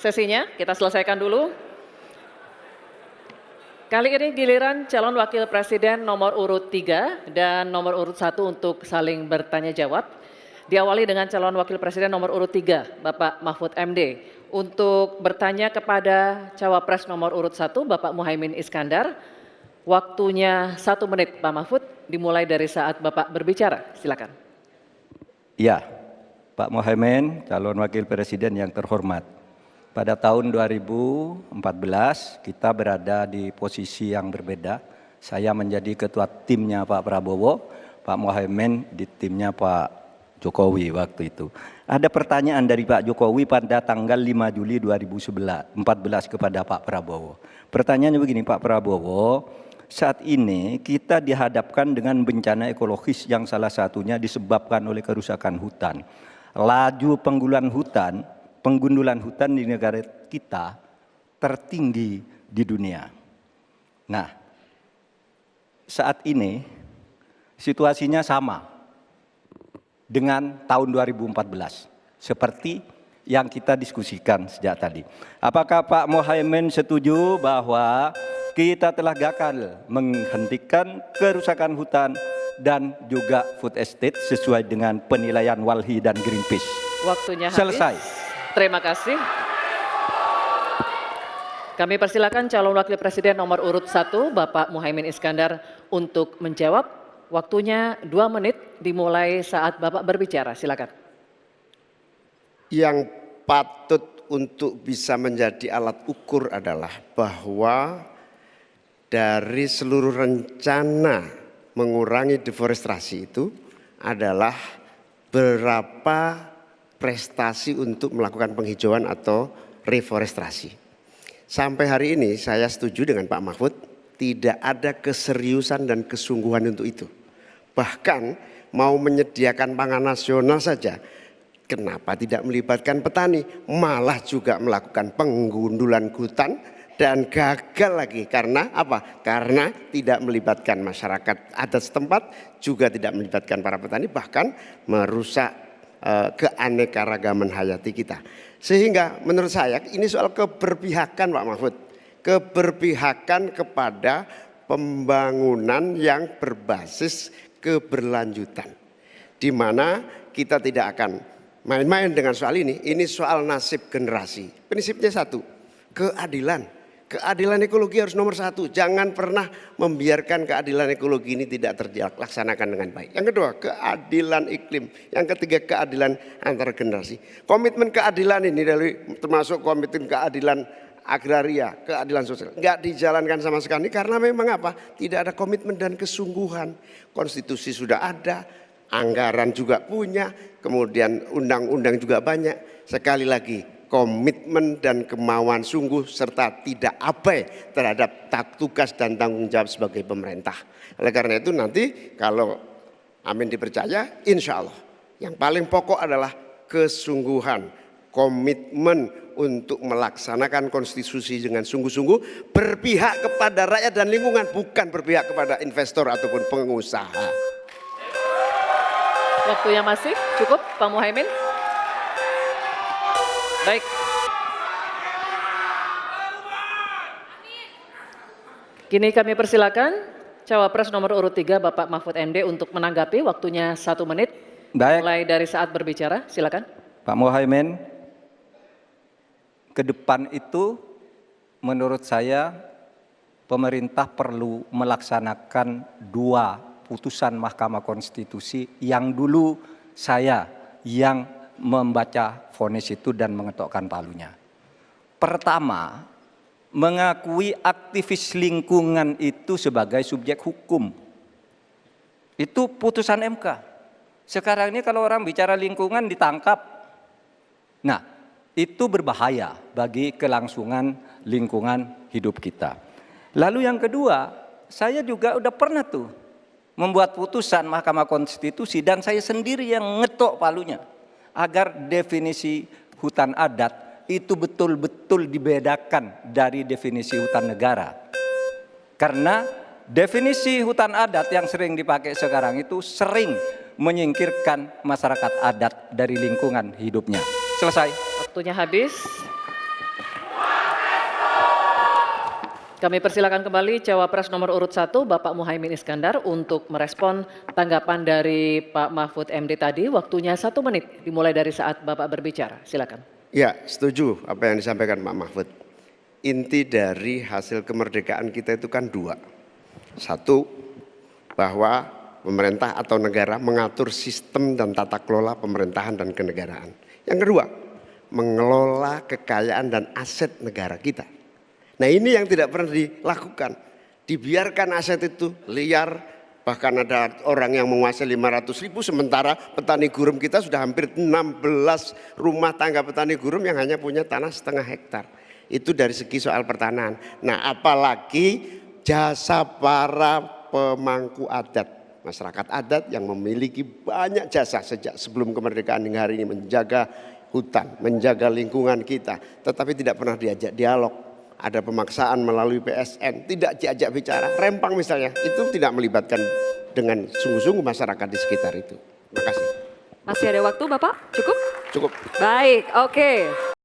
sesinya, kita selesaikan dulu. Kali ini giliran calon wakil presiden nomor urut 3 dan nomor urut 1 untuk saling bertanya jawab. Diawali dengan calon wakil presiden nomor urut 3, Bapak Mahfud MD. Untuk bertanya kepada cawapres nomor urut 1, Bapak Muhaimin Iskandar. Waktunya 1 menit, Pak Mahfud, dimulai dari saat Bapak berbicara. Silakan. Ya, Pak Muhaimin, calon wakil presiden yang terhormat. Pada tahun 2014 kita berada di posisi yang berbeda. Saya menjadi ketua timnya Pak Prabowo, Pak Muhaimin di timnya Pak Jokowi waktu itu. Ada pertanyaan dari Pak Jokowi pada tanggal 5 Juli 2014 kepada Pak Prabowo. Pertanyaannya begini, Pak Prabowo, saat ini kita dihadapkan dengan bencana ekologis yang salah satunya disebabkan oleh kerusakan hutan. Laju penggundulan hutan di negara kita tertinggi di dunia. Nah, saat ini situasinya sama dengan tahun 2014 seperti yang kita diskusikan sejak tadi. Apakah Pak Muhaimin setuju bahwa kita telah gagal menghentikan kerusakan hutan dan juga food estate sesuai dengan penilaian Walhi dan Greenpeace? Waktunya habis. Selesai. Terima kasih. Kami persilakan calon wakil presiden nomor urut 1, Bapak Muhaimin Iskandar untuk menjawab. Waktunya 2 menit dimulai saat Bapak berbicara. Silakan. Yang patut untuk bisa menjadi alat ukur adalah bahwa dari seluruh rencana mengurangi deforestasi itu adalah berapa prestasi untuk melakukan penghijauan atau reforestasi. Sampai hari ini saya setuju dengan Pak Mahfud, tidak ada keseriusan dan kesungguhan untuk itu. Bahkan mau menyediakan pangan nasional saja, kenapa tidak melibatkan petani? Malah juga melakukan penggundulan hutan dan gagal lagi. Karena apa? Karena tidak melibatkan masyarakat adat setempat, juga tidak melibatkan para petani, bahkan merusak keanekaragaman hayati kita. Sehingga menurut saya ini soal keberpihakan Pak Mahfud. Keberpihakan kepada pembangunan yang berbasis keberlanjutan. Di mana kita tidak akan main-main dengan soal ini. Ini soal nasib generasi. Prinsipnya satu, keadilan. Keadilan ekologi harus nomor 1. Jangan pernah membiarkan keadilan ekologi ini tidak terlaksanakan dengan baik. Yang kedua, keadilan iklim. Yang ketiga, keadilan antar generasi. Komitmen keadilan ini termasuk komitmen keadilan agraria, keadilan sosial. Enggak dijalankan sama sekali karena memang apa? Tidak ada komitmen dan kesungguhan. Konstitusi sudah ada, anggaran juga punya, kemudian undang-undang juga banyak. Sekali lagi, komitmen dan kemauan sungguh serta tidak abai terhadap tugas dan tanggung jawab sebagai pemerintah. Oleh karena itu nanti kalau amin dipercaya, insya Allah yang paling pokok adalah kesungguhan, komitmen untuk melaksanakan konstitusi dengan sungguh-sungguh, berpihak kepada rakyat dan lingkungan, bukan berpihak kepada investor ataupun pengusaha. Waktunya masih cukup, Pak Muhaimin. Baik. Kini kami persilakan cawapres nomor urut 3 Bapak Mahfud MD untuk menanggapi. Waktunya 1 menit. Baik. Mulai dari saat berbicara, silakan. Pak Muhaimin, ke depan itu menurut saya pemerintah perlu melaksanakan 2 putusan Mahkamah Konstitusi yang dulu saya yang membaca vonis itu dan mengetokkan palunya. Pertama, mengakui aktivis lingkungan itu sebagai subjek hukum. Itu putusan MK. Sekarang ini kalau orang bicara lingkungan ditangkap. Nah, itu berbahaya bagi kelangsungan lingkungan hidup kita. Lalu yang kedua, saya juga udah pernah tuh membuat putusan Mahkamah Konstitusi dan saya sendiri yang ngetok palunya agar definisi hutan adat itu betul-betul dibedakan dari definisi hutan negara. Karena definisi hutan adat yang sering dipakai sekarang itu sering menyingkirkan masyarakat adat dari lingkungan hidupnya. Selesai. Waktunya habis. Kami persilakan kembali Cawapres nomor urut 1 Bapak Muhaimin Iskandar untuk merespon tanggapan dari Pak Mahfud MD tadi. Waktunya 1 menit dimulai dari saat Bapak berbicara. Silakan. Ya, setuju apa yang disampaikan Pak Mahfud. Inti dari hasil kemerdekaan kita itu kan 2. 1, bahwa pemerintah atau negara mengatur sistem dan tata kelola pemerintahan dan kenegaraan. Yang kedua, mengelola kekayaan dan aset negara kita. Nah, ini yang tidak pernah dilakukan. Dibiarkan aset itu liar, bahkan ada orang yang menguasai 500.000, sementara petani gurem kita sudah hampir 16 rumah tangga petani gurem yang hanya punya tanah setengah hektar. Itu dari segi soal pertanahan. Nah, apalagi jasa para pemangku adat, masyarakat adat yang memiliki banyak jasa sejak sebelum kemerdekaan hingga hari ini, menjaga hutan, menjaga lingkungan kita, tetapi tidak pernah diajak dialog. Ada pemaksaan melalui PSN, tidak diajak bicara, rempang misalnya, itu tidak melibatkan dengan sungguh-sungguh masyarakat di sekitar itu. Terima kasih. Masih ada waktu Bapak? Cukup? Cukup. Baik, oke.